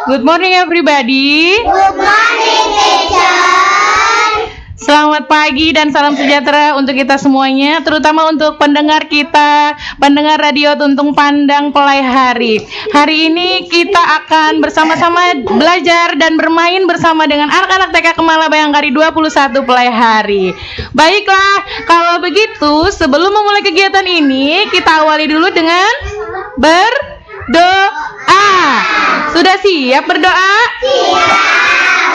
Good morning everybody. Good morning, teacher. Selamat pagi dan salam sejahtera untuk kita semuanya, terutama untuk pendengar kita, pendengar radio Tuntung Pandang Pelai Hari. Hari ini kita akan bersama-sama belajar dan bermain bersama dengan anak-anak TK Kemala Bayangkari 21 Pelai Hari. Baiklah, kalau begitu sebelum memulai kegiatan ini, kita awali dulu dengan berdoa. Sudah siap berdoa? Siap.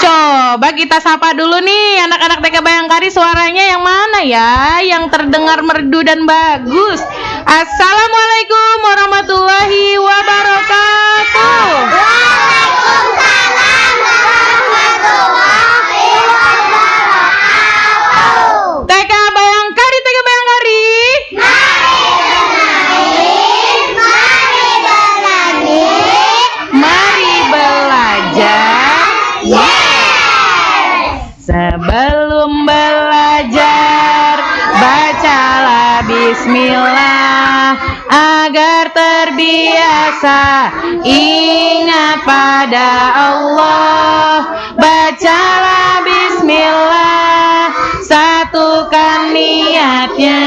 Coba kita sapa dulu nih anak-anak TK Bayangkari, suaranya yang mana ya? Yang terdengar merdu dan bagus. Assalamualaikum warahmatullahi wabarakatuh. Waalaikumsalam warahmatullahi wabarakatuh. TK Bayangkari, TK Bayangkari. Mari belajar. Sebelum belajar, bacalah bismillah agar terbiasa ingat pada Allah. Bacalah bismillah, satukan niatnya,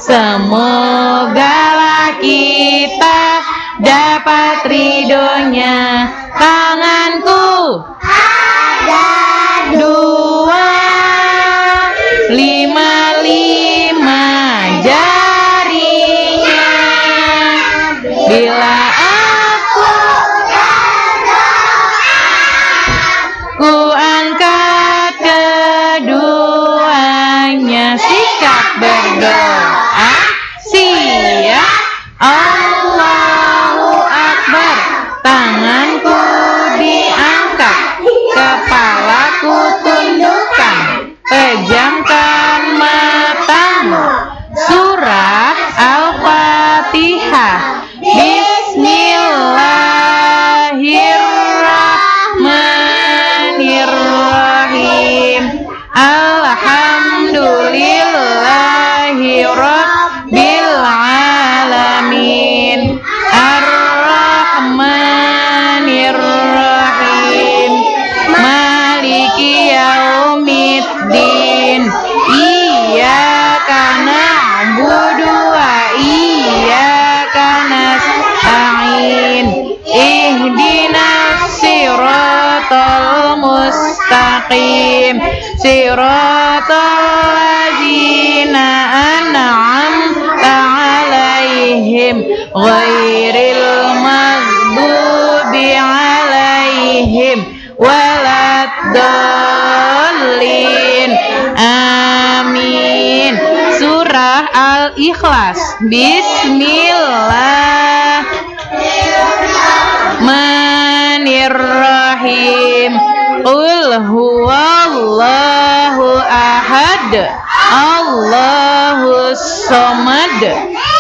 semogalah kita dapat ridhonya. Tanganku dua, 5 jarinya. Bila aku angkat keduanya, sikap berdoa, siap, Allahu Akbar. Tanganku diangkat, kepalaku tundukkan, pejamkan matamu. Surah Al-Fatihah. Bismillahirrahmanirrahim. Alhamdulillahi rabbil alamin. Ar-Rahmanirrahim. Maliki yaumiddin. Iyyaka na'budu wa iyyaka nasta'in. Ihdinas siratal mustaqim. Siratal ladzina an'amta 'alaihim ghairil maghdubi 'alaihim waladdallin. Amin. Surah Al-Ikhlas. Bismillahirrahmanirrahim. Qul huwallahu ahad, Allahus somad,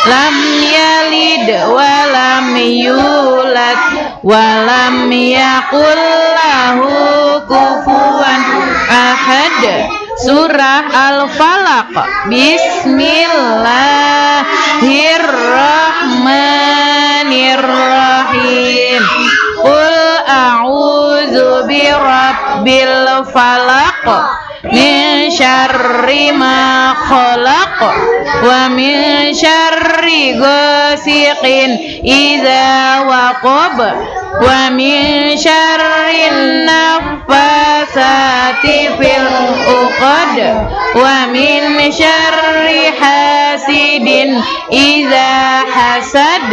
lam yalid wa lam yulad wa lam yakul lahu kufuwan ahad. Surah Al-Falaq. Bismillahirrahmanirrahim. Qul a'udzu birabbil falaq, min syarri ma khalaq, wa min syarri ghasiqin idza waqab, wa min syarri naffasati fil uqad, wa min syarri hasidin idza hasad.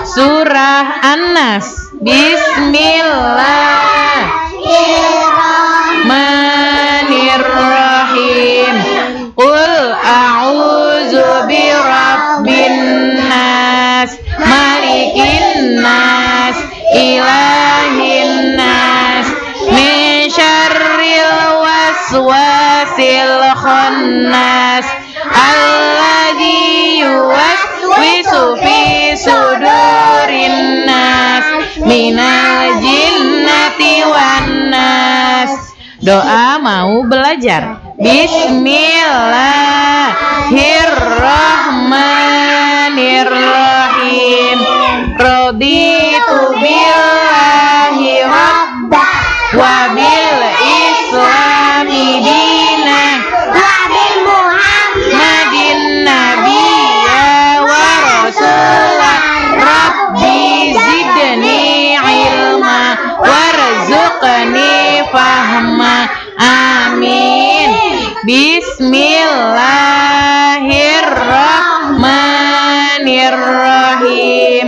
Surah An-Nas. Bismillahirrahmanirrahim. Qul a'udzu birabbin nas, malikin nas, ilahin nas, min syarril waswasil khannas, alladzi yuwaswisu fi sudurin nas, minal jinnati wan nas. Doa mau belajar. Bismillahirrahmanirrahim. Raditu billahi Amin. Bismillahirrahmanirrahim.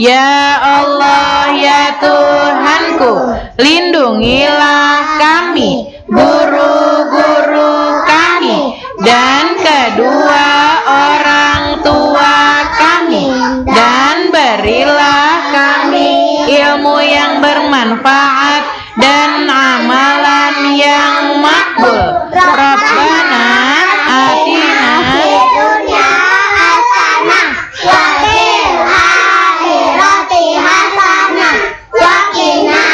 Ya Allah, ya Tuhanku, lindungilah kami, guru-guru kami, dan kedua orang tua kami, dan berilah kami ilmu yang bermanfaat dan amalan yang makbul. Rabbana atina dunya hasanah wa fil akhirati hasanah wa qina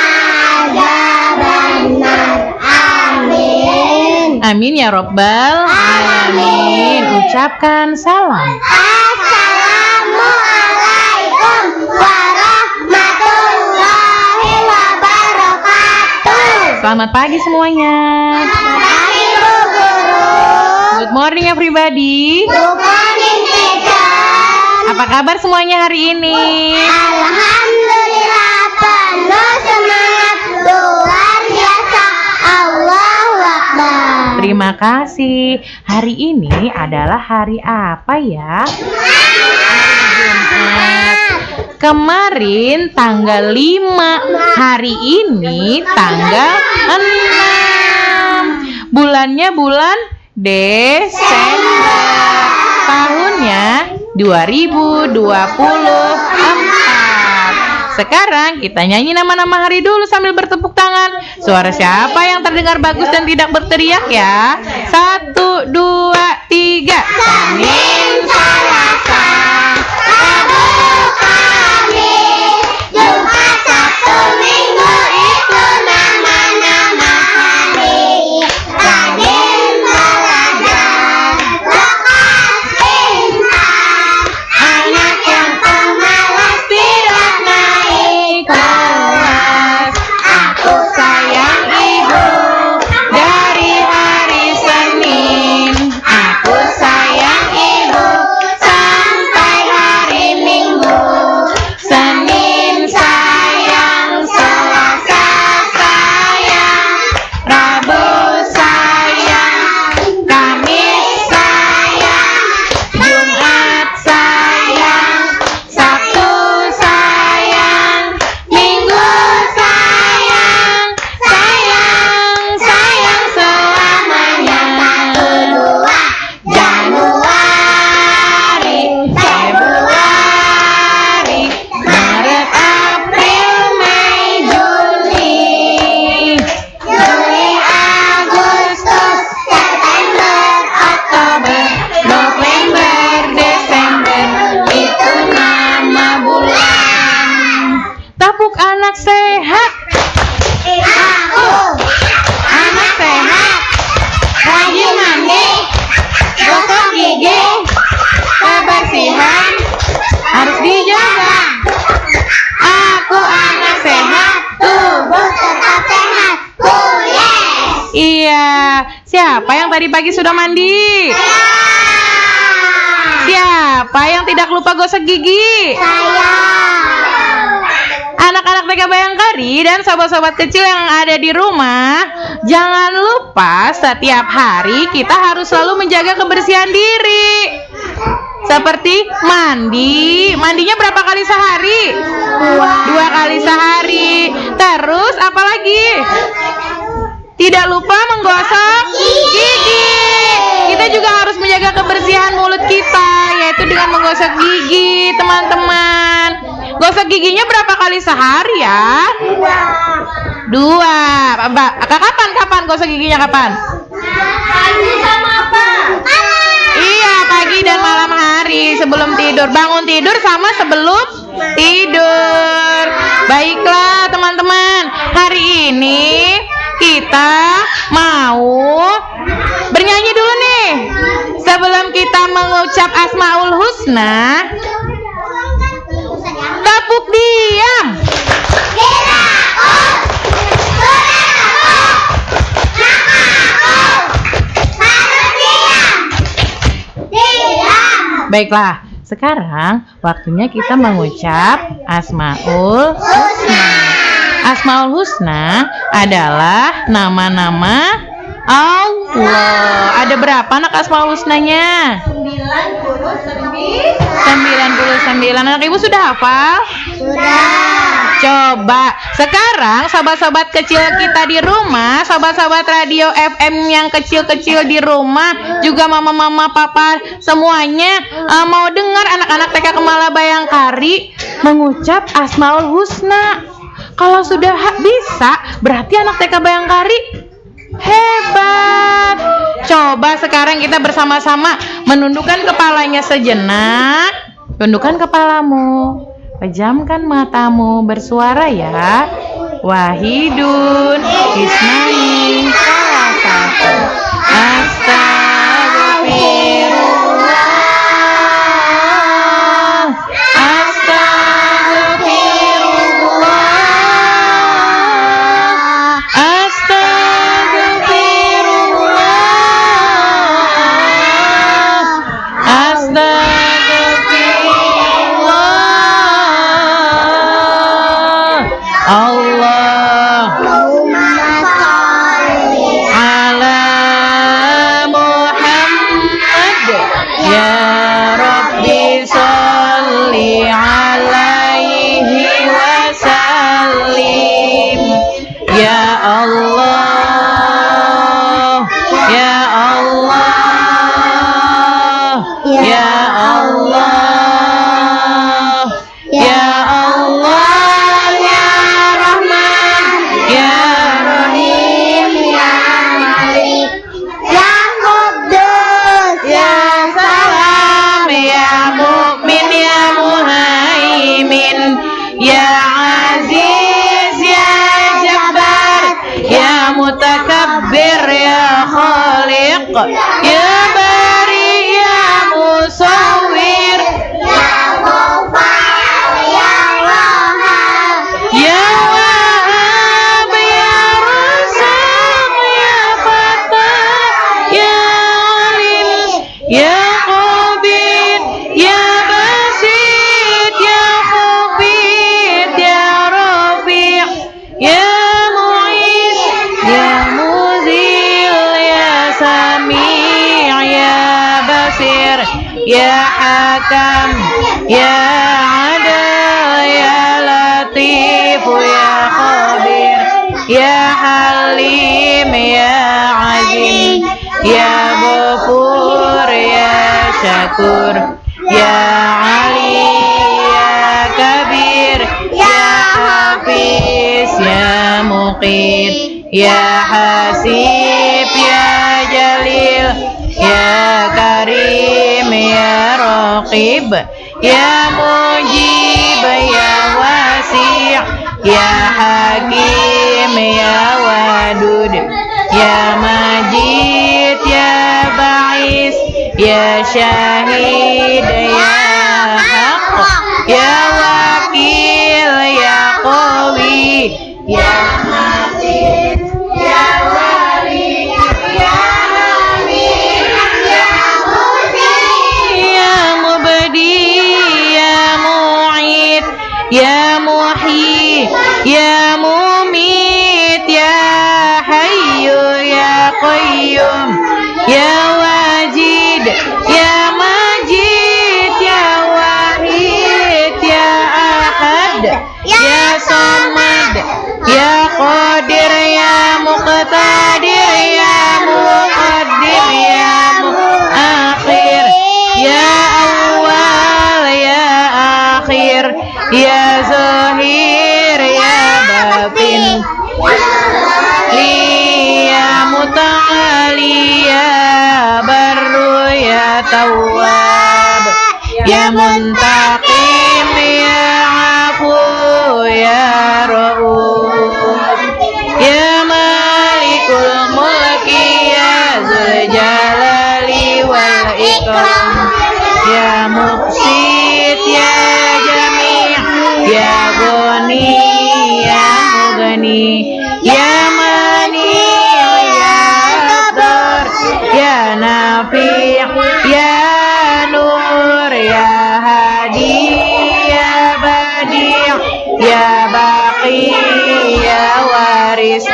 adzabannar. Amin. Amin ya Rabbal alamin. Ucapkan salam. Assalamualaikum warahmatullahi wabarakatuh. Selamat pagi semuanya. Pagi Bu Guru. Good morning everybody. Good morning teacher. Apa kabar semuanya hari ini? Alhamdulillah penuh semangat luar biasa. Allahu Akbar. Terima kasih. Hari ini adalah hari apa ya? Jumat. Kemarin tanggal 5, hari ini tanggal 6. Bulannya bulan Desember. Tahunnya 2024. Sekarang kita nyanyi nama-nama hari dulu sambil bertepuk tangan. Suara siapa yang terdengar bagus dan tidak berteriak ya? 1, 2, 3. Senin, Selasa, Rabu, Kamis, Jumat, Sabtu, Minggu itu nama-nama hari. Rajin belajar, lekas pintar, anak yang pemalas tidak naik kelas. Aku sayang ibu dari hari Senin. Aku sayang ibu sampai hari Minggu. Senin sayang, Selasa sayang, Rabu sayang, Kamis sayang, Jumat sayang, Sabtu sayang, Minggu sayang, sayang selamanya. Januari, Februari, Maret, April, Mei, Juni, Juli, Agustus, September, Oktober, November, Desember, itu nama bulan. Tepuk anak sehat. Aku Anak sehat, rajin mandi, gosok gigi, kebersihan harus dijaga. Aku anak sehat, tubuh tetap sehat. Yes. Iya. Siapa yang tadi pagi sudah mandi? Siapa yang tidak lupa gosok gigi? Saya. Anak-anak TK Bayangkari dan sobat-sobat kecil yang ada di rumah, jangan lupa setiap hari kita harus selalu menjaga kebersihan diri. Seperti mandi. Mandinya berapa kali sehari? 2 kali sehari. Terus apa lagi? Tidak lupa menggosok gigi. Kita juga harus menjaga kebersihan mulut kita, yaitu dengan menggosok gigi, teman-teman. Gosok giginya berapa kali sehari ya? 2. Kapan gosok giginya kapan? Pagi sama apa? Iya, pagi dan malam hari sebelum tidur. Bangun tidur sama sebelum tidur. Baiklah teman-teman, hari ini kita mau bernyanyi dulu nih. Sebelum kita mengucap Asmaul Husna, tepuk diam. Baiklah, sekarang waktunya kita mengucap Asmaul Husna. Asmaul Husna adalah nama-nama Allah. Ada berapa anak Asmaul Husnanya? 99. Anak ibu sudah hafal? Sudah. Coba sekarang sahabat-sahabat kecil kita di rumah, sahabat-sahabat radio FM yang kecil-kecil di rumah, juga mama-mama, papa semuanya mau dengar anak-anak TK Kemala Bayangkari mengucap Asmaul Husna. Kalau sudah bisa, berarti anak TK Bayangkari hebat. Coba sekarang kita bersama-sama menundukkan kepalanya sejenak. Tundukkan kepalamu. Pejamkan matamu, bersuara ya. Wahidun, Isnani, salah satu. Astagfirullah. Astagfirullah. Astagfirullah. Astagfirullah. Allahumma sholli ala Muhammad. Ya Rabbi sholli alaihi wasallim. Ya Allah, ya Allah, ya Allah, ya Allah, ya Rahman, ya Rahim, ya Malik, Ya Kudus. ya Salam, ya Mukmin, ya Muhaimin, ya Aziz, ya Jabbar, ya Mutakabbir, ya Khaliq, ya Bari, ya Musawwir, Ya Ghaffar. Ya Wahhab. ya Wahhab, ya Razzaq, ya Fattah, ya Alim, ya Qabid, ya Basit, ya Khafid, ya Rafi', ya Mu'id, ya Muzil, ya Sami', ya Basir, ya Hakam, ya Adil, ya Latif, ya Khabir, ya Halim, ya Azim, ya Ghafur, ya Syakur, ya Ali, ya Kabir, ya Hafiz, ya Muqit, ya Hasib, ya Jalil, ya Karim, ya Raqib, ya Mujib, ya Wasi', ya Hakim, ya Wadud, ya Majid, ya Ba'is, ya Syahid, ya Haq, ya Wakil, ya Qawi, ya Matin, ya Wali, ya Hamid, ya Mubdi, ya Mubdi, ya Mu'id, ya Muhyi, ya Mumit, ya Hayyu, ya Qayyum, ya Wajid, ya Majid, ya Wahid, ya Ahad, ya Samad, ya Qadir, ya Muqtadir, ya Muqaddim, ya Muakhir, ya Awal, ya Akhir, ya Zahir, ya Batin, ya Muta'ali, ya Barru, ya Tawwab, ya Muntaqim, ya Afu, ya Ra'uf, ya Malikul Mulki, ya Dzul Jalali wal Ikram, ya Muqsit, ya Jami', ya Ghani, ya Mughni, ya Mani, ya Abdar, ya Nafi', ya Nur, ya Hadi, ya Badi', ya Baqi, ya Waris,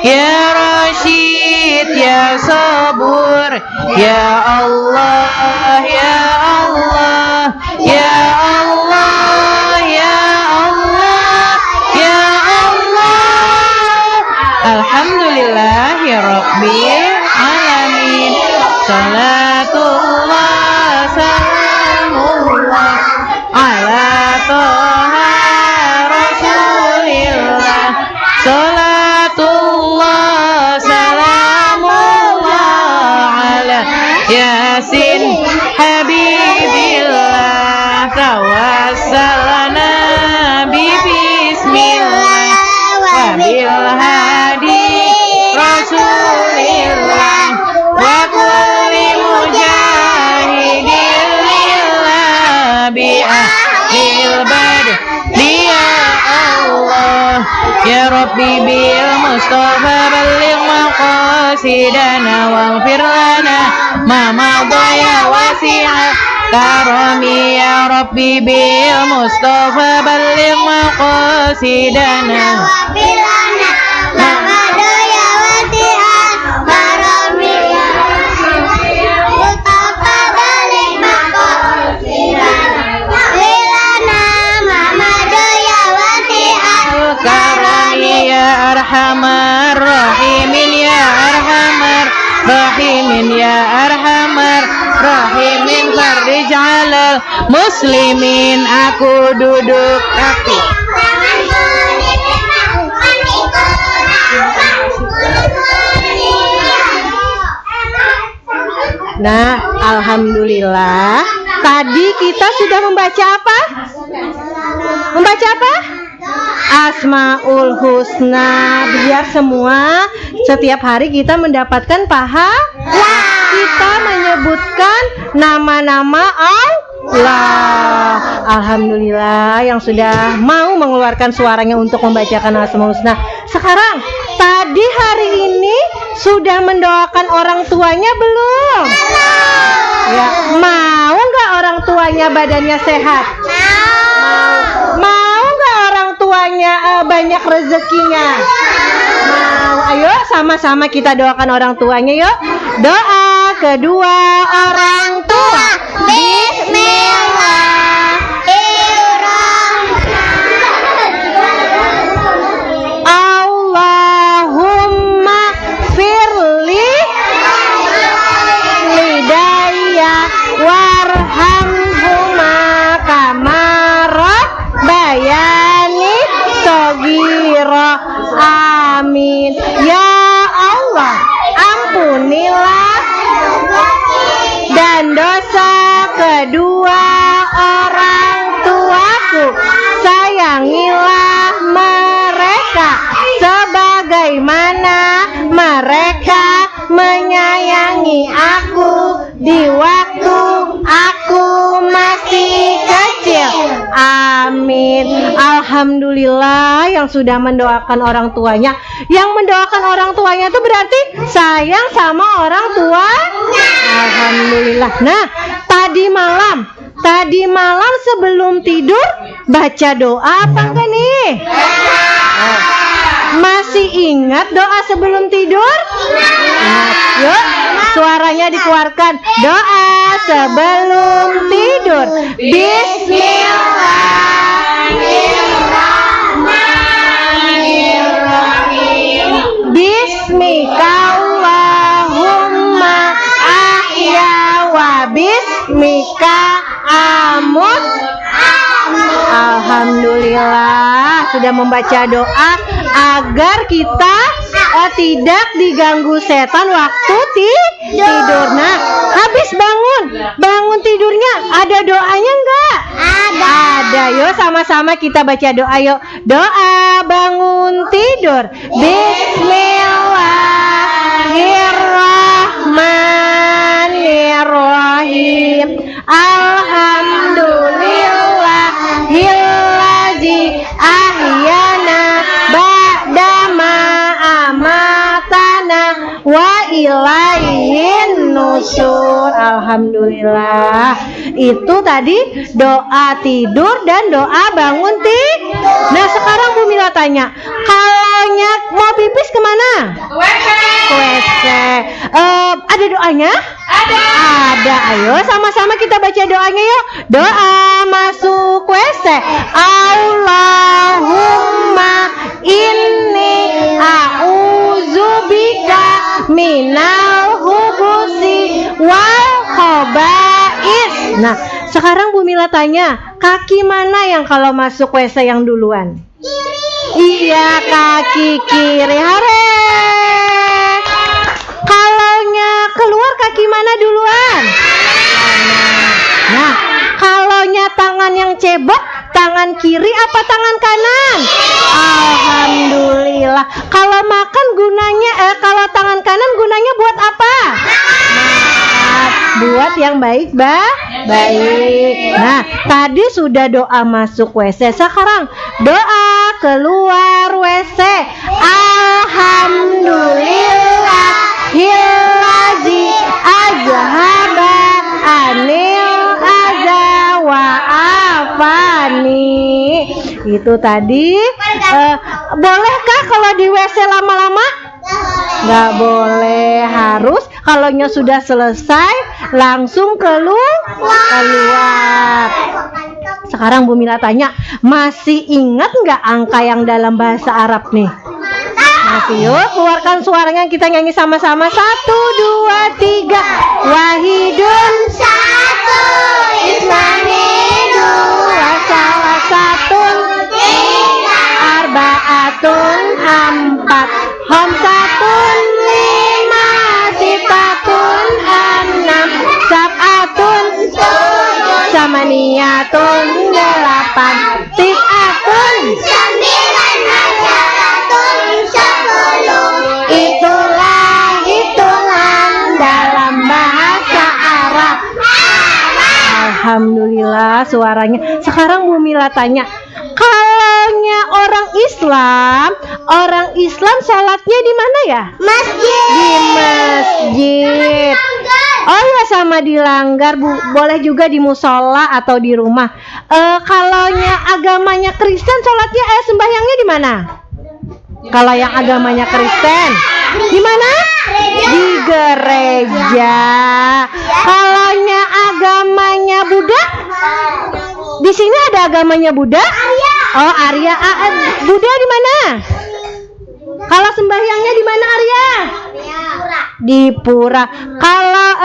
ya Rashid, ya sabur. Ya Allah, ya Allah, ya Allah, ya Allah, ya Allah. Alhamdulillahi rabbil alamin. Salatullah salamullah ala toha rasulillah. Salatullah salamullah ala yasin habibillah. Tawassalna bi bismillah wa bil hadi rasulillah wa kulli mujahidin lillah bi ahlil badr ya Allah. Ya Rabbi bil Mustafa balligh maqasidana waghfir lana ma madha ya wasi'a karami. Ya Rabbi bil Mustafa balligh maqasidana arhamar rahimin ya arhamar rahimin ya arhamar rahimin farij alal muslimin. Aku duduk rapi. Nah, alhamdulillah tadi kita sudah membaca apa? Membaca apa? Asmaul Husna, biar semua setiap hari kita mendapatkan pahala. Kita menyebutkan nama-nama Allah. Alhamdulillah yang sudah mau mengeluarkan suaranya untuk membacakan Asmaul Husna. Sekarang, tadi hari ini sudah mendoakan orang tuanya belum? Ya, mau nggak orang tuanya badannya sehat? Mau nggak orang tuanya banyak rezekinya? Mau. Ayo sama-sama kita doakan orang tuanya yuk. Doa kedua orang tua. Bismillahirrahmanirrahim. Allahumma firli lidaya warhamhuma kama rabbayani shaghira. Amin. Ya Allah, ampunilah dan dosa kedua orang tuaku. Sayangilah mereka sebagaimana mereka menyayangi aku di waktu aku masih kecil. Amin. Alhamdulillah yang sudah mendoakan orang tuanya. Yang mendoakan orang tuanya itu berarti sayang sama orang tua. Alhamdulillah. Nah, tadi malam sebelum tidur baca doa apa enggak nih? Masih ingat doa sebelum tidur? Yuk, suaranya dikeluarkan. Doa sebelum tidur. Bismillahirrahmanirrahim. Bismikallahumma ahya wa bismika amut. Alhamdulillah sudah membaca doa agar kita tidak diganggu setan waktu tidur. Nah, habis bangun tidurnya ada doanya enggak? Ada. Yuk sama-sama kita baca doa yuk. Doa bangun tidur. Bismillahirrahmanirrahim. Alhamdulillahillazi ahyana ba'dama amatana wa ilaihin nusur. Alhamdulillah. Itu tadi doa tidur dan doa bangun tidur. Nah sekarang Bu Mila tanya, kalau mau pipis kemana? WC. Ada doanya? Ada. Ayo sama-sama kita baca doanya yuk. Doa masuk WC. Allahumma inni a'udzubika minal hubusi wal khaba'is. Nah, sekarang Bu Mila tanya, kaki mana yang kalau masuk WC yang duluan? Iya, kaki kiri. Hore. Kalaunya keluar kaki mana duluan? Nah, kalaunya tangan yang cebok, tangan kiri apa tangan kanan? Alhamdulillah. Kalau makan gunanya, kalau tangan kanan gunanya buat apa? Buat yang baik, baik. Nah, tadi sudah doa masuk WC. Sekarang doa keluar WC. Alhamdulillahilladzi azhaba anil adza wa afani. Itu tadi. Bolehkah kalau di WC lama-lama? Nggak boleh, harus kalaunya sudah selesai langsung keluar. Sekarang Bu Mila tanya, masih ingat nggak angka yang dalam bahasa Arab nih? Masih, yuk keluarkan suaranya, kita nyanyi sama-sama. 1, 2, 3. Wahidun Satu, Ismani dua, salah satun, tiga, arbaatun, 4, homsatun, 5, sifatun, 6, sab'atun, tujuh, samaniyatun, 8, tis'atun. sembilan, asyaratun, 10. Itulah hitungan dalam bahasa Arab. Alhamdulillah suaranya. Sekarang Bu Mila tanya, kalaunya orang Islam sholatnya di mana ya? Masjid. Di masjid. Oh ya, sama di langgar, Bu. Boleh juga di musola atau di rumah. Kalaunya agamanya Kristen sholatnya sembahyangnya di mana? Kalau yang agamanya Kristen di mana? Di gereja. Kalaunya agamanya Buddha? Di sini ada agamanya Buddha? Oh, Arya. Buddha di mana? Kalau sembahyangnya di mana, Arya? Di pura. Kalau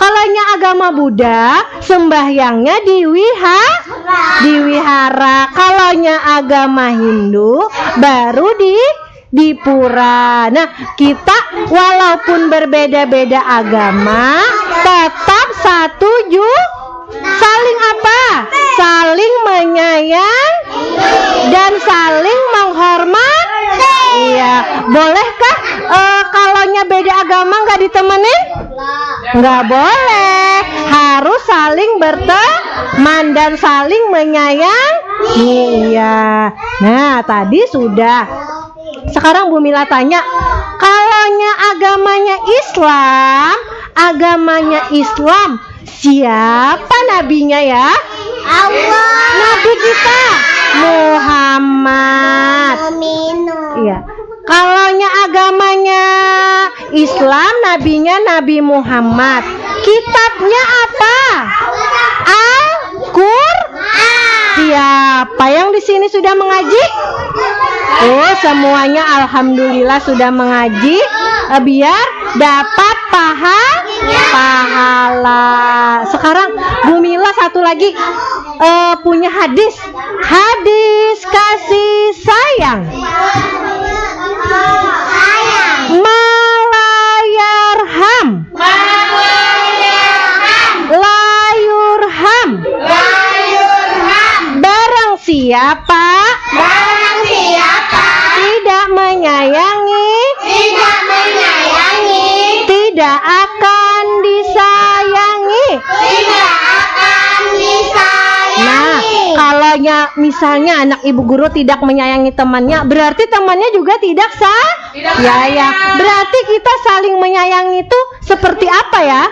kalaunya agama Buddha, sembahyangnya di wihara. Kalaunya agama Hindu, baru di pura. Nah, kita walaupun berbeda-beda agama, tetap satu saling apa? Saling menyayang dan saling menghormat. Iya, bolehkah kalaunya beda agama nggak ditemenin? Nggak boleh, harus saling berteman dan saling menyayang. Iya. Nah, tadi sudah. Sekarang Bu Mila tanya, kalaunya agamanya Islam, siapa nabinya ya? Allah. Nabi kita Muhammad. Iya. Kalaunya agamanya Islam, nabinya Nabi Muhammad. Kitabnya apa? Al-Qur'an. Siapa yang di sini sudah mengaji? Oh, semuanya alhamdulillah sudah mengaji, biar dapat pahala. Sekarang Bu Mila satu lagi punya hadis kasih sayang. Malayarham layurham. Barang siapa tidak menyayangi, tidak akan disayangi. Nah, kalaunya misalnya anak ibu guru tidak menyayangi temannya, berarti temannya juga tidak ya. Berarti kita saling menyayangi itu seperti apa ya?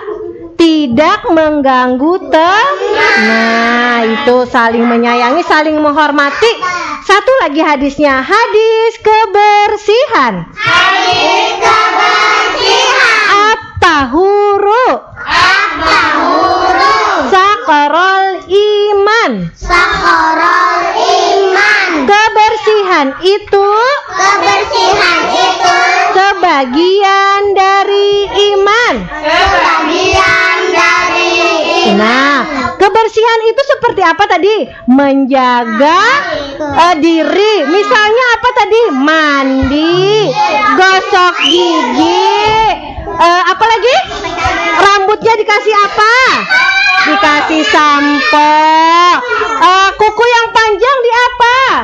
Tidak mengganggu Nah, itu saling menyayangi, saling menghormati. Satu lagi hadisnya, hadis kebersihan. Kebersihan itu sebagian dari iman. Nah, kebersihan itu seperti apa tadi? Menjaga diri. Misalnya apa tadi? Mandi, gosok gigi. Apa lagi? Rambutnya dikasih apa? Dikasih sampo. Kuku yang panjang di apa?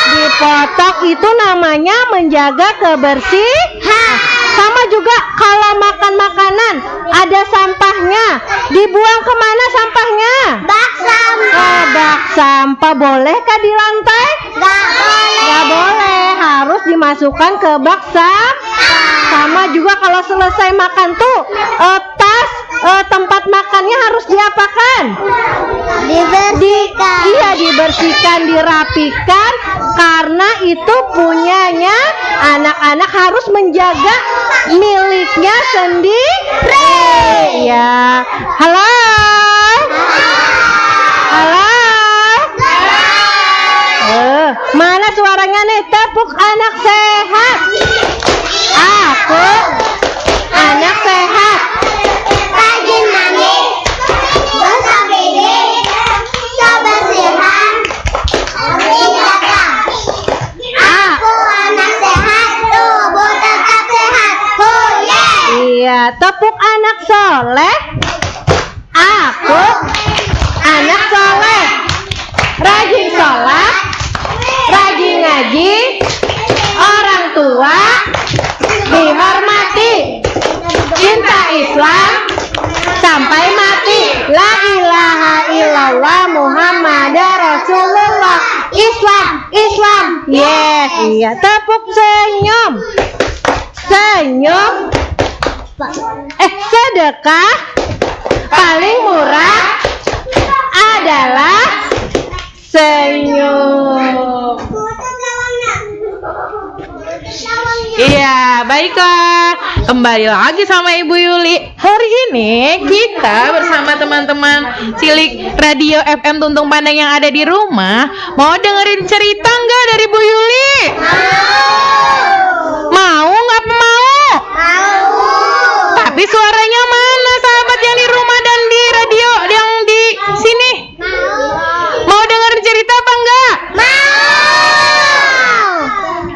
Dipotong. Itu namanya menjaga kebersihan. Sama juga kalau makan makanan ada sampahnya, dibuang kemana sampahnya? Bak sampah. Bak sampah. Bolehkah di lantai? Nggak boleh, harus dimasukkan ke bak sampah. Sama juga kalau selesai makan tuh tas tempat makannya harus diapakan? Dibersihkan. Iya, dibersihkan, dirapikan, karena itu punyanya anak-anak, harus menjaga miliknya sendiri. Ya, halo. Mana suaranya nih? Tepuk anak sehat. Aku anak sehat. Rajin mandi, gosok gigi, kebersihan, menjaga. Aku anak sehat, tubuh tetap sehat. Huye. Iya, tepuk anak soleh. Aku anak soleh. Rajin sholat, rajin ngaji, orang tua dihormati, cinta Islam sampai mati. La ilaha illallah Muhammadar Rasulullah. Islam. Yes, iya. Tepuk senyum. Sedekah paling murah adalah senyum. Iya, baiklah. Kembali lagi sama Ibu Yuli. Hari ini kita bersama teman-teman cilik Radio FM Tuntung Pandang yang ada di rumah mau dengerin cerita nggak dari Bu Yuli? Mau nggak mau? Tapi suaranya mana sahabat yang di rumah dan di radio yang di sini? Mau dengerin cerita apa enggak?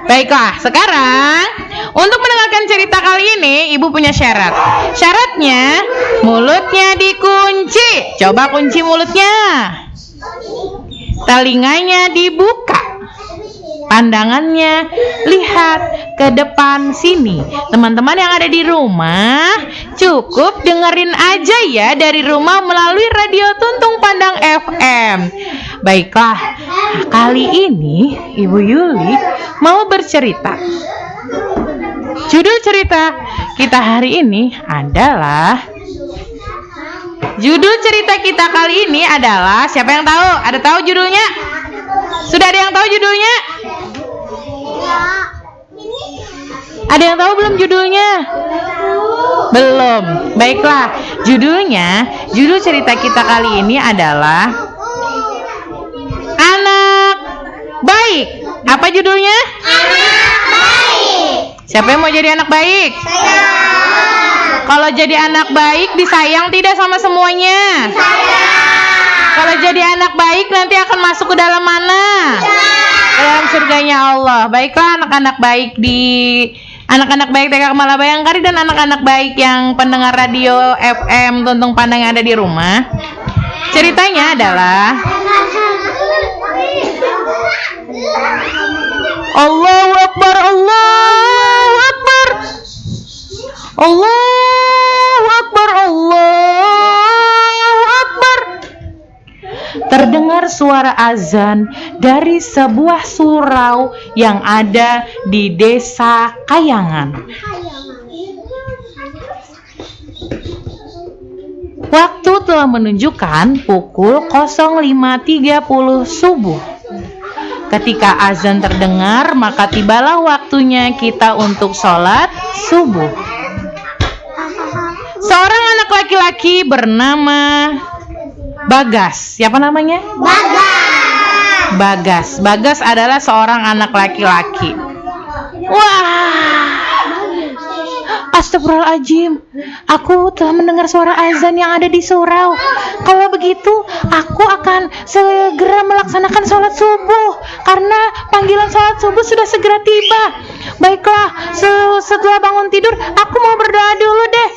Baiklah, sekarang untuk mendengarkan cerita kali ini, Ibu punya syarat. Syaratnya, mulutnya dikunci. Coba kunci mulutnya. Telinganya dibuka. Pandangannya lihat ke depan sini. Teman-teman yang ada di rumah, cukup dengerin aja ya dari rumah melalui Radio Tuntung Pandang FM. Baiklah, kali ini Ibu Yuli mau bercerita. Judul cerita kita hari ini adalah siapa yang tahu? Ada tahu judulnya? Sudah ada yang tahu judulnya? Ada yang tahu belum judulnya? Belum. Baiklah, judul cerita kita kali ini adalah Anak Baik. Apa judulnya? Anak baik. Siapa yang mau jadi anak baik? Saya. Kalau jadi anak baik disayang tidak sama semuanya? Kalau jadi anak baik nanti akan masuk ke dalam mana? Ke dalam surganya Allah. Baiklah anak-anak baik TK Kemala Bayangkari dan anak-anak baik yang pendengar radio FM Tuntung Pandang yang ada di rumah. Ceritanya adalah Allahu Akbar, Allahu Akbar, Allahu Akbar, Allahu Akbar. Terdengar suara azan dari sebuah surau yang ada di desa Kayangan. Waktu telah menunjukkan pukul 05.30 subuh. Ketika azan terdengar, maka tibalah waktunya kita untuk sholat subuh. Seorang anak laki-laki bernama Bagas. Siapa namanya? Bagas. Bagas. Bagas adalah seorang anak laki-laki. Wah, astagfirullahaladzim, aku telah mendengar suara azan yang ada di surau. Kalau begitu, aku akan segera melaksanakan sholat subuh, karena panggilan sholat subuh sudah segera tiba. Baiklah, setelah bangun tidur, aku mau berdoa dulu deh.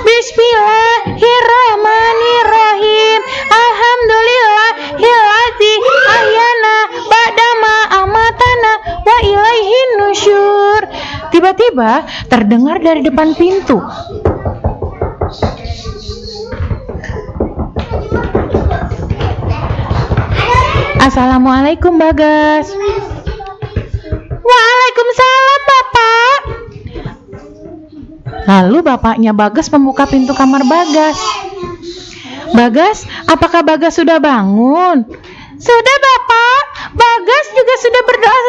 Bismillahirrahmanirrahim. Alhamdulillahilladzi ahyana ba'dama amatana wa ilaihin nusyur. Tiba-tiba terdengar dari depan pintu. Assalamualaikum, Bagas. Waalaikumsalam, Bapak. Lalu bapaknya Bagas membuka pintu kamar Bagas. Bagas, apakah Bagas sudah bangun? Sudah, Bapak. Bagas juga sudah berdoa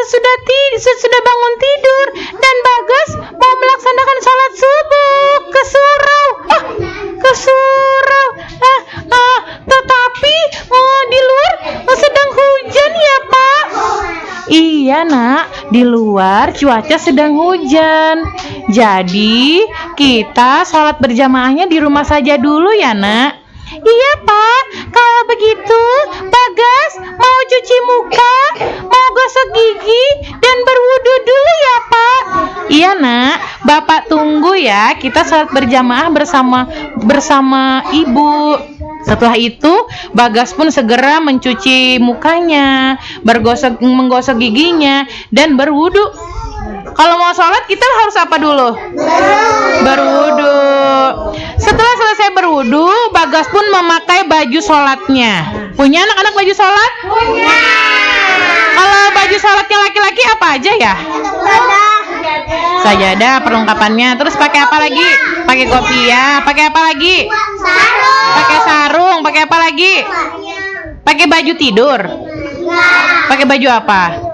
sesudah bangun tidur, dan Bagas mau melaksanakan sholat subuh ke surau. Ke surau. Tetapi di luar sedang hujan ya, Pak. Iya, Nak. Di luar cuaca sedang hujan. Jadi kita sholat berjamaahnya di rumah saja dulu ya, Nak. Iya, Pak. Kalau begitu, Bagas mau cuci muka, mau gosok gigi, dan berwudu dulu ya, Pak. Iya, Nak. Bapak tunggu ya. Kita sholat berjamaah bersama Ibu. Setelah itu, Bagas pun segera mencuci mukanya, menggosok giginya, dan berwudu. Kalau mau sholat, kita harus apa dulu? Berwudu. Setelah selesai berwudu, Bagas pun memakai baju sholatnya. Punya anak-anak baju sholat? Punya. Kalau baju sholatnya laki-laki apa aja ya? Sajadah perlengkapannya. Terus pakai apa lagi? Pakai kopiah. Pakai apa lagi? Pakai sarung. Pakai apa lagi? Pakai baju tidur. Pakai baju apa?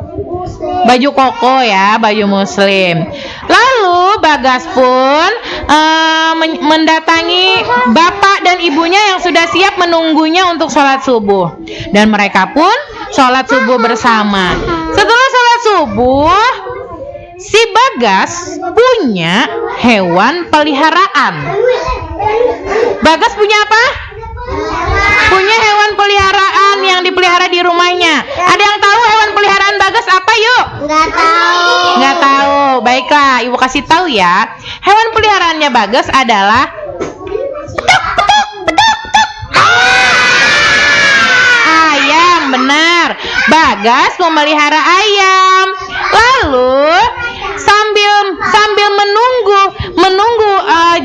Baju koko ya, baju muslim. Lalu Bagas pun mendatangi bapak dan ibunya yang sudah siap menunggunya untuk sholat subuh. Dan mereka pun sholat subuh bersama. Setelah sholat subuh, si Bagas punya hewan peliharaan. Bagas punya apa? Punya hewan peliharaan yang dipelihara di rumahnya. Ada yang tahu hewan peliharaan Bagas apa, yuk? Nggak tahu. Nggak tahu. Baiklah, Ibu kasih tahu ya. Hewan peliharaannya Bagas adalah ayam. Benar. Bagas memelihara ayam. Lalu sambil menunggu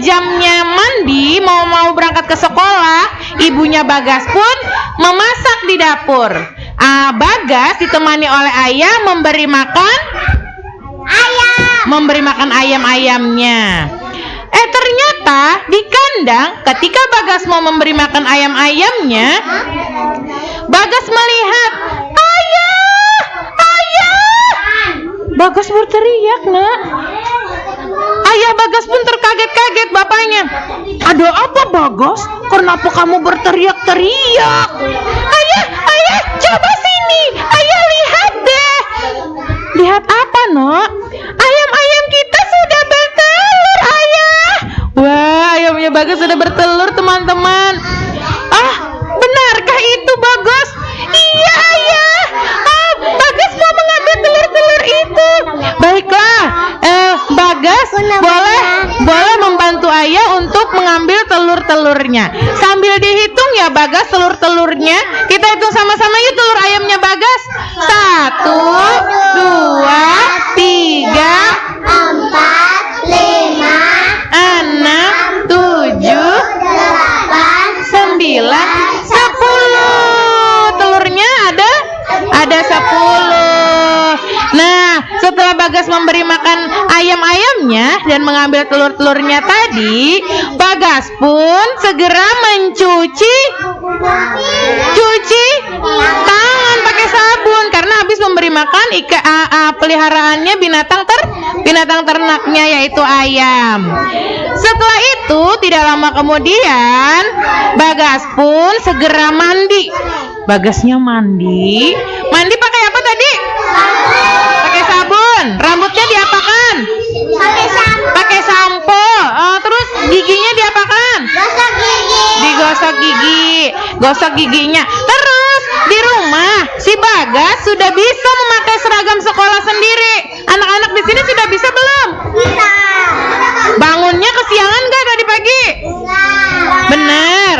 jamnya mandi, mau berangkat ke sekolah, ibunya Bagas pun memasak di dapur. Bagas ditemani oleh ayah memberi makan ayam-ayamnya. Ternyata di kandang, ketika Bagas mau memberi makan ayam-ayamnya, Bagas melihat ayah. Bagas berteriak, Nak. Ayah Bagas pun terkaget-kaget bapaknya. Ada apa, Bagas? Kenapa kamu berteriak-teriak? Ayah, coba sini. Ayah, lihat deh. Lihat apa, Nak? Ayam-ayam kita sudah bertelur, Ayah. Wah, ayamnya Bagas sudah bertelur, teman-teman. Benarkah itu, Bagas? Iya, Ayah. Bagas mau mengambil telur-telur itu. Baiklah, Bagas boleh membantu ayah untuk mengambil telur-telurnya. Sambil dihitung ya, Bagas, telur-telurnya. Kita hitung sama-sama yuk telur ayamnya Bagas. 1, 2, 3, 4, 5, 6, 7, 8, 9, 10. Telurnya ada 10. Nah, setelah Bagas memberi makan ayam-ayamnya dan mengambil telur-telurnya tadi, Bagas pun segera mencuci tangan pakai sabun karena habis habis memberi makan peliharaannya binatang ternaknya yaitu ayam. Setelah itu tidak lama kemudian Bagas pun segera mandi. Bagasnya mandi pakai apa tadi? Pakai sabun. Rambutnya diapakan? Pakai sampo. Terus giginya diapakan? Gosok giginya. Terus di rumah si Bagas sudah bisa memakai seragam sekolah sendiri. Anak-anak di sini sudah bisa belum? Bisa. Bangunnya kesiangan nggak tadi pagi? Bener.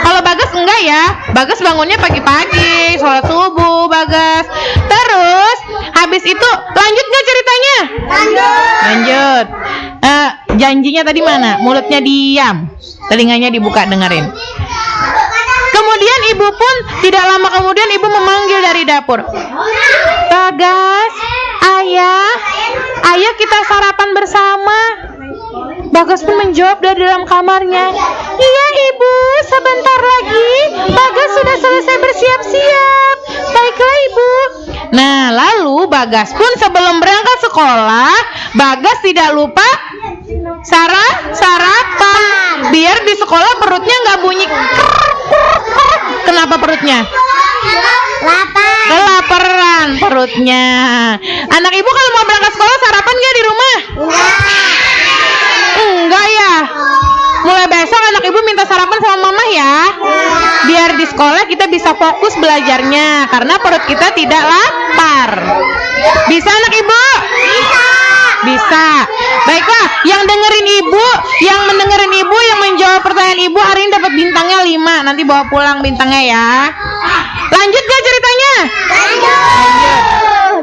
Kalau Bagas enggak ya. Bagas bangunnya pagi-pagi, sholat subuh Bagas. Terus habis itu lanjut nggak ceritanya? Lanjut. Janjinya tadi mana? Mulutnya diam, telinganya dibuka dengerin. Kemudian ibu pun tidak lama kemudian ibu memanggil dari dapur. Bagas, ayah kita sarapan bersama. Bagas pun menjawab dari dalam kamarnya. Iya ibu, sebentar lagi Bagas sudah selesai bersiap-siap. Baiklah ibu. Nah lalu Bagas pun sebelum berangkat sekolah, Bagas tidak lupa sarapan. Biar di sekolah perutnya nggak bunyi. Kenapa perutnya? Kelaparan perutnya. Anak ibu kalau mau berangkat sekolah sarapan nggak di rumah? Enggak ya. Mulai besok anak ibu minta sarapan sama mama ya. Biar di sekolah kita bisa fokus belajarnya karena perut kita tidak lapar. Bisa anak ibu? Bisa. Baiklah, yang dengerin ibu, yang mendengarin ibu, yang menjawab pertanyaan ibu hari ini dapat bintangnya 5. Nanti bawa pulang bintangnya ya. Lanjut gak ceritanya? Lanjut.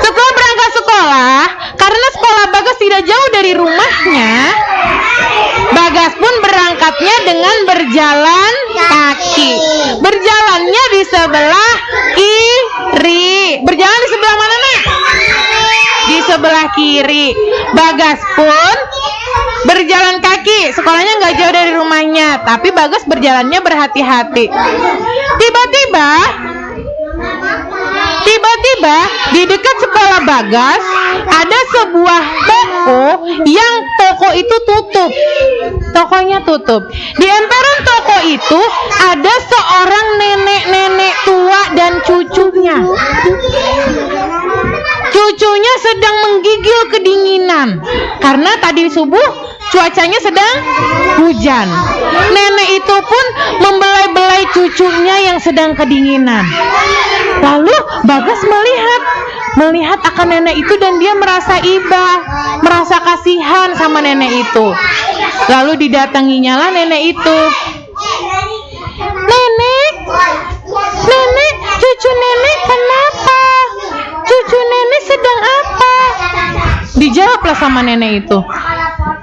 Setelah berangkat sekolah, karena sekolah Bagas tidak jauh dari rumahnya, Bagas pun berangkatnya dengan berjalan kaki. Berjalannya di sebelah kiri. Berjalan di sebelah mana, Nak? Di sebelah kiri. Bagas pun berjalan kaki. Sekolahnya nggak jauh dari rumahnya, tapi Bagas berjalannya berhati-hati. Tiba-tiba di dekat sekolah Bagas ada sebuah toko yang toko itu tutup. Tokonya tutup. Di emperan toko itu ada seorang nenek-nenek tua dan cucunya. Cucunya sedang menggigil kedinginan karena tadi subuh cuacanya sedang hujan. Nenek itu pun membelai-belai cucunya yang sedang kedinginan. Lalu Bagas melihat akan nenek itu dan dia merasa iba, merasa kasihan sama nenek itu. Lalu didatanginya lah nenek itu. Nenek, cucu nenek kenapa? Cucu nenek sedang apa? Dijawablah sama nenek itu.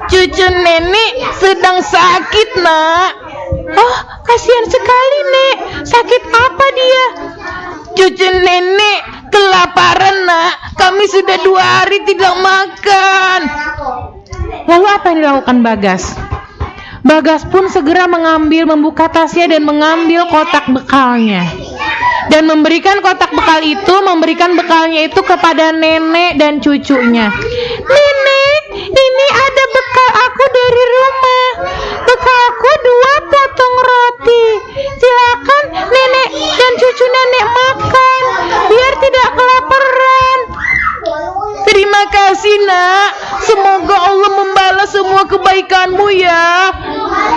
Cucu nenek sedang sakit, Nak. Oh, kasihan sekali, Nek. Sakit apa dia? Cucu nenek kelaparan, Nak. Kami sudah 2 hari tidak makan. Lalu apa yang dilakukan Bagas? Bagas pun segera membuka tasnya dan mengambil kotak bekalnya. Dan memberikan bekalnya itu kepada nenek dan cucunya. Nenek, ini ada bekal aku dari rumah. Bekalku 2 potong roti. Silakan nenek dan cucu nenek makan, biar tidak kelaparan. Terima kasih, Nak. Semoga Allah membalas semua kebaikanmu ya.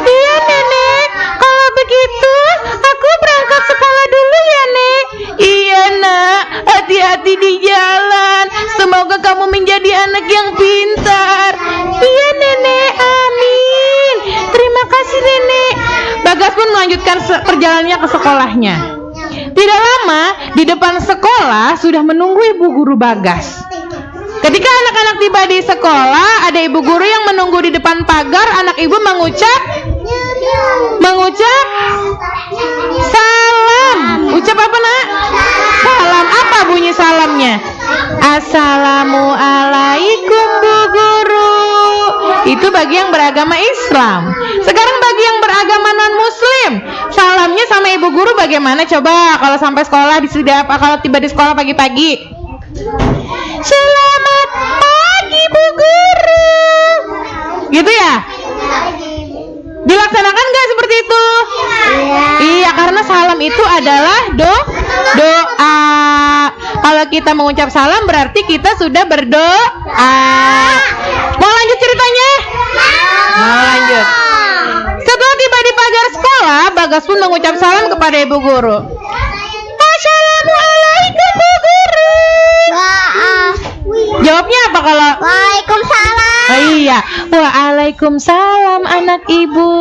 Iya, Nenek. Kalau begitu, aku berangkat sekolah dulu ya, Nek. Iya, Nak. Hati-hati di jalan. Semoga kamu menjadi anak yang pintar. Iya, Nenek. Amin. Terima kasih, Nenek. Bagas pun melanjutkan perjalanannya ke sekolahnya. Tidak lama, di depan sekolah sudah menunggu ibu guru Bagas. Ketika anak-anak tiba di sekolah, ada ibu guru yang menunggu di depan pagar. Anak ibu mengucap salam. Ucap apa, Nak? Salam. Apa bunyi salamnya? Assalamualaikum Bu Guru. Itu bagi yang beragama Islam. Sekarang bagi yang beragama non-muslim. Salamnya sama ibu guru bagaimana coba kalau sampai sekolah kalau tiba di sekolah pagi-pagi? Selamat pagi Bu Guru. Gitu ya? Dilaksanakan nggak seperti itu? Iya, karena salam itu adalah doa. Kalau kita mengucap salam berarti kita sudah berdoa. Mau lanjut ceritanya? Mau lanjut. Setelah tiba di pagar sekolah, Bagas pun mengucap salam kepada ibu guru. Assalamualaikum Bu Guru. Jawabnya apa kalau? Waalaikumsalam. Oh iya, waalaikumsalam anak ibu.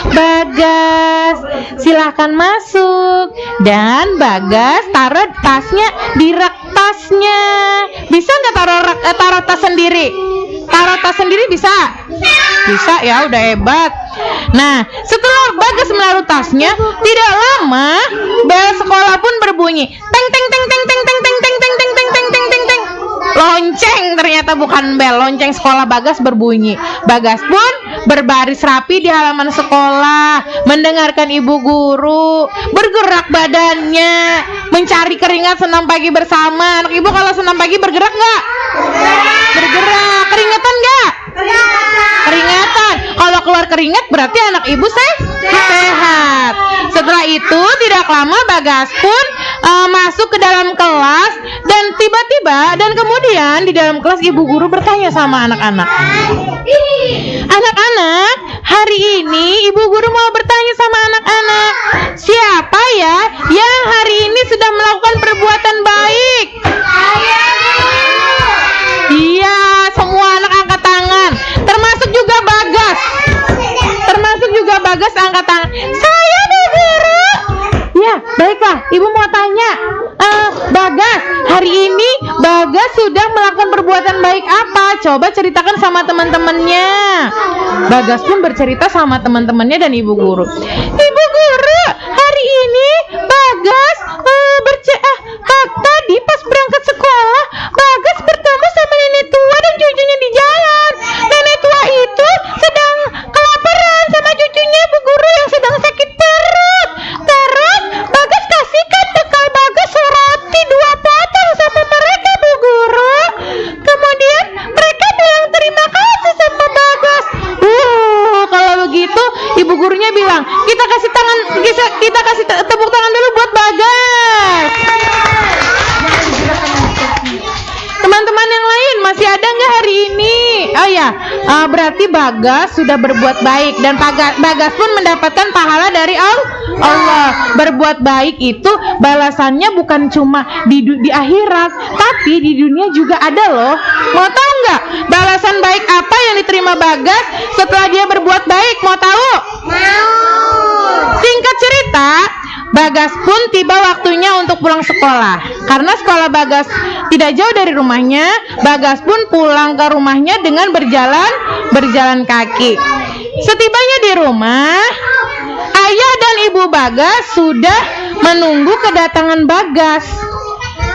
Bagas, silahkan masuk. Dan Bagas taruh tasnya di rak tasnya. Bisa nggak taruh tas sendiri? Taruh tas sendiri bisa? Bisa ya, udah hebat. Nah, setelah Bagas menaruh tasnya, tidak lama bel sekolah pun berbunyi. Teng teng teng teng teng teng teng teng teng teng teng teng teng teng teng. Lonceng, ternyata bukan bel, lonceng sekolah Bagas berbunyi. Bagas pun berbaris rapi di halaman sekolah, mendengarkan ibu guru, bergerak badannya, mencari keringat senam pagi bersama. Anak ibu kalau senam pagi bergerak nggak? Bergerak. Keringetan nggak? Keringatan. Kalau keluar keringat berarti anak ibu sehat. Setelah itu tidak lama Bagas pun masuk ke dalam kelas dan kemudian di dalam kelas ibu guru bertanya sama anak-anak. Anak-anak, hari ini ibu guru mau bertanya sama anak-anak, siapa ya yang hari ini sudah melakukan perbuatan baik? Iya, semua anak angkat tangan, termasuk juga Bagas angkat tangan. Saya Bu Guru. Ya, baiklah, ibu mau tanya, Bagas, hari ini Bagas sudah melakukan perbuatan baik apa? Coba ceritakan sama teman-temannya. Bagas pun bercerita sama teman-temannya dan ibu guru. Ibu guru, hari ini Bagas tadi pas berangkat sekolah, Bagas bertemu sama nenek tua dan cucunya di jalan. Nenek tua itu sedang kelaparan sama cucunya ibu guru yang sedang sakit perut. Terus Bagas kasihkan bekal Bagas roti 2 potong sama mereka Bu Guru. Kemudian mereka bilang terima kasih sama Bagas. Kalau begitu ibu gurunya bilang kita kasih tepuk tangan dulu buat Bagas. Teman-teman yang lain masih ada nggak hari ini? Oh ya, berarti Bagas sudah berbuat baik dan Bagas pun mendapatkan pahala dari Allah. Berbuat baik itu balasannya bukan cuma di akhirat, tapi di dunia juga ada loh. Mau tahu nggak balasan baik apa yang diterima Bagas setelah dia berbuat baik? Mau tahu? Mau. Singkat cerita, Bagas pun tiba waktunya untuk pulang sekolah. Karena sekolah Bagas tidak jauh dari rumahnya, Bagas pun pulang ke rumahnya dengan berjalan kaki. Setibanya di rumah, ayah dan ibu Bagas sudah menunggu kedatangan Bagas.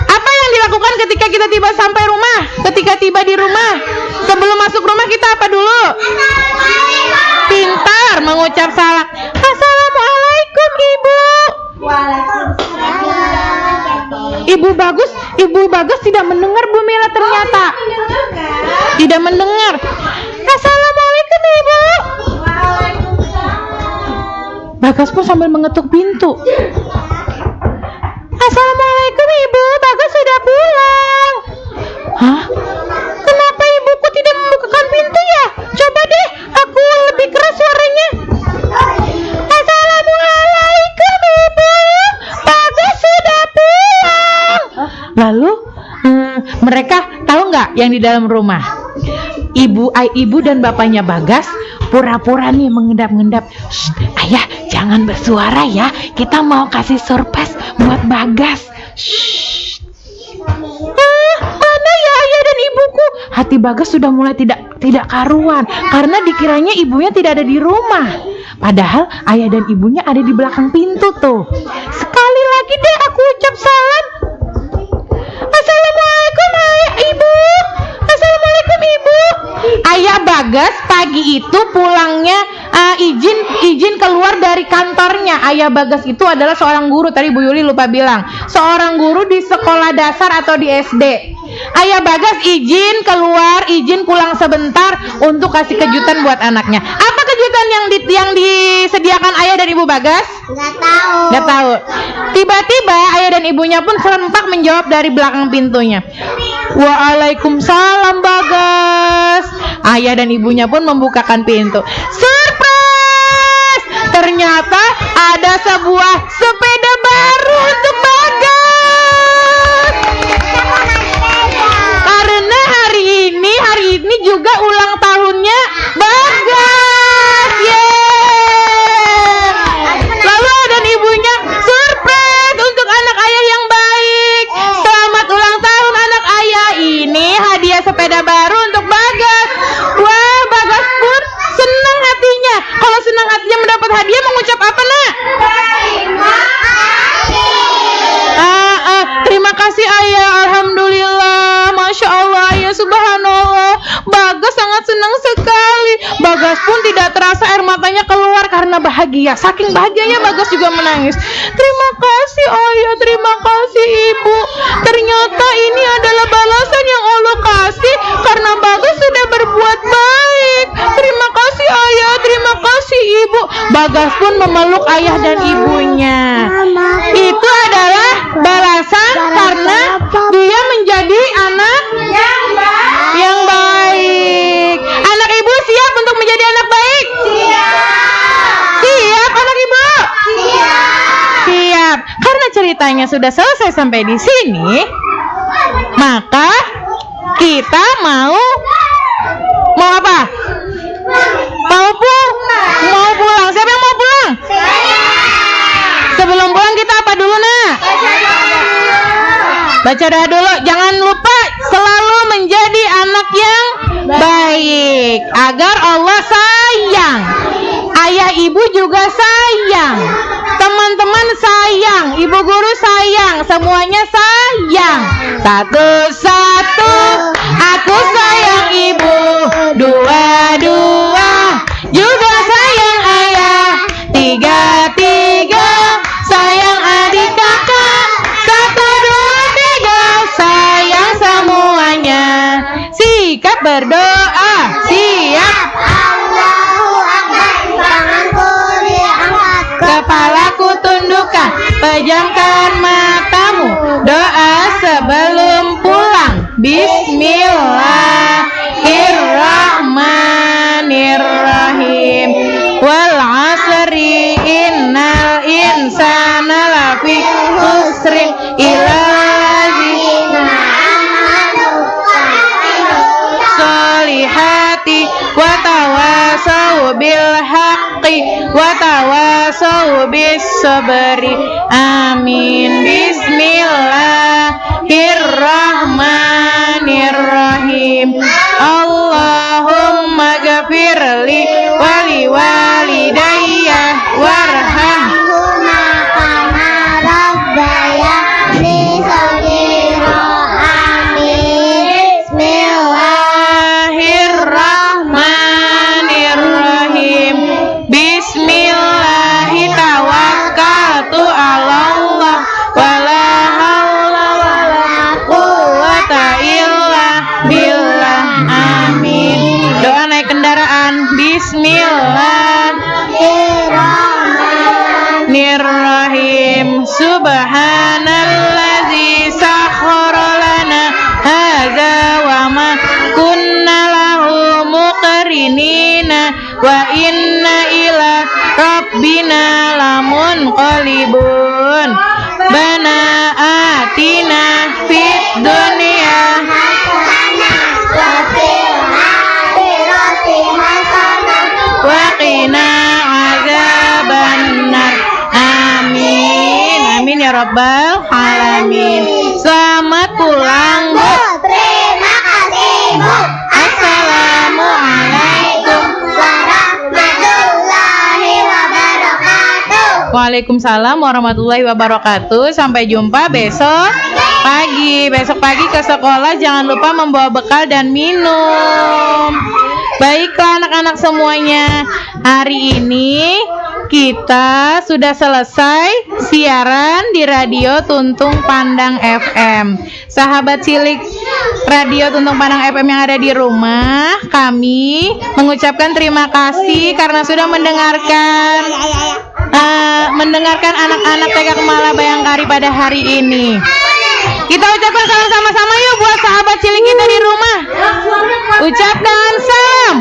Apa yang dilakukan ketika kita tiba sampai rumah? Ketika tiba di rumah, sebelum masuk rumah kita apa dulu? Pintar mengucap salam. Assalamualaikum ibu. Ibu Bagus tidak mendengar Bu Mila ternyata. Tidak mendengar. Assalamualaikum ibu. Bagas pun sambil mengetuk pintu. Assalamualaikum ibu, Bagas sudah pulang. Hah? Kenapa ibuku tidak membukakan pintu ya? Coba deh, aku lebih keras suaranya. Assalamualaikum ibu, Bagas sudah pulang. Lalu mereka tahu nggak yang di dalam rumah? Ibu dan bapaknya Bagas pura-pura nih mengendap-endap. Ayah, jangan bersuara ya. Kita mau kasih surprise buat Bagas. Mana ya ayah dan ibuku? Hati Bagas sudah mulai tidak karuan karena dikiranya ibunya tidak ada di rumah. Padahal ayah dan ibunya ada di belakang pintu tuh. Sekali lagi deh aku ucap salam. Assalamualaikum ayah ibu. Assalamualaikum ibu. Ayah Bagas pagi itu pulangnya izin keluar dari kantornya. Ayah Bagas itu adalah seorang guru, tadi Bu Yuli lupa bilang, seorang guru di sekolah dasar atau di SD. Ayah Bagas izin keluar, izin pulang sebentar untuk kasih kejutan buat anaknya. Apa kejutan yang disediakan ayah dan ibu Bagas? Nggak tahu. Tiba-tiba ayah dan ibunya pun serempak menjawab dari belakang pintunya. Waalaikumsalam Bagas. Ayah dan ibunya pun membukakan pintu. Surprise! Ternyata ada sebuah sepeda baru untuk Bagas. Karena hari ini juga ulang tahunnya Bagas. Yeay! Lalu dan ibunya surprise untuk anak ayah yang baik. Selamat ulang tahun anak ayah. Ini hadiah sepeda baru untuk Bagas. Wah, Bagas pun senang hatinya. Kalau senang hatinya mendapat hadiah mengucap apa, Nak? Terima kasih ayah. Alhamdulillah. Masya Allah ayah, subhanallah. Bagas sangat senang sekali. Bagas pun tidak terasa air matanya keluar karena bahagia. Saking bahagianya Bagas juga menangis. Terima kasih ayah, terima kasih ibu. Ternyata ini adalah balasan yang Allah kasih karena Bagas sudah berbuat baik. Terima kasih ayah, terima kasih ibu. Bagas pun memeluk ayah dan ibunya. Itu adalah balasan karena dia menjadi anak yang baik. Anak ibu siap untuk menjadi anak baik? Siap anak ibu? Siap. Karena ceritanya sudah selesai sampai di sini, maka kita mau apa? Mau pulang. Siapa yang mau pulang? Sebelum pulang kita apa dulu, Nak? Baca doa dulu. Jangan lupa selalu menjadi anak yang baik agar Allah sayang. Ayah ibu juga sayang. Teman-teman sayang. Ibu guru sayang. Semuanya sayang. Satu-satu aku sayang ibu. Dua-dua juga sayang ayah. Tiga-tiga sayang adik kakak. Satu, dua, tiga sayang semuanya. Sikap berdoa. Siap. Allahu Akbar. Tanganku diangkat. Kepalaku tundukkan. Pejamkan matamu. Doa sebelum pulang. Bismillahirrahmanirrahim. Wal asri innal insana lafi khusrin illa allazina solihati wa tawasau bil haqqi wa tawasau bis sabri. Amin. Bismillahirrahmanirrahim. Allahumma ghafirli wali walidayya warhamhuma kama rabbayani shaghira. Amin. Bismillahirrahmanirrahim. Bismillahi tawakkaltu 'alallah wala haula wala quwwata illa billah. Amin. Doa naik kendaraan. Bismillahirrahmanirrahim. Subhanallazi sakhkhara lana hadza wa ma kunna lahu muqrinina wa inna ila rabbina lamunqalibun. Bana atina fid dunya wa qina azabannar. Amin. Amin ya rabbal alamin. Selamat pulang, Bu. Terima kasih, Bu. Assalamualaikum warahmatullahi wabarakatuh. Waalaikumsalam warahmatullahi wabarakatuh. Sampai jumpa besok pagi. Besok pagi ke sekolah jangan lupa membawa bekal dan minum. Baiklah anak-anak anak-anak semuanya. Hari ini kita sudah selesai siaran di Radio Tuntung Pandang FM. Sahabat cilik Radio Tuntung Pandang FM yang ada di rumah, kami mengucapkan terima kasih karena sudah mendengarkan anak-anak TK Kemala Bayangkari pada hari ini. Kita ucapkan salam sama-sama yuk buat sahabat cilik kita di rumah. Ucap dan sam.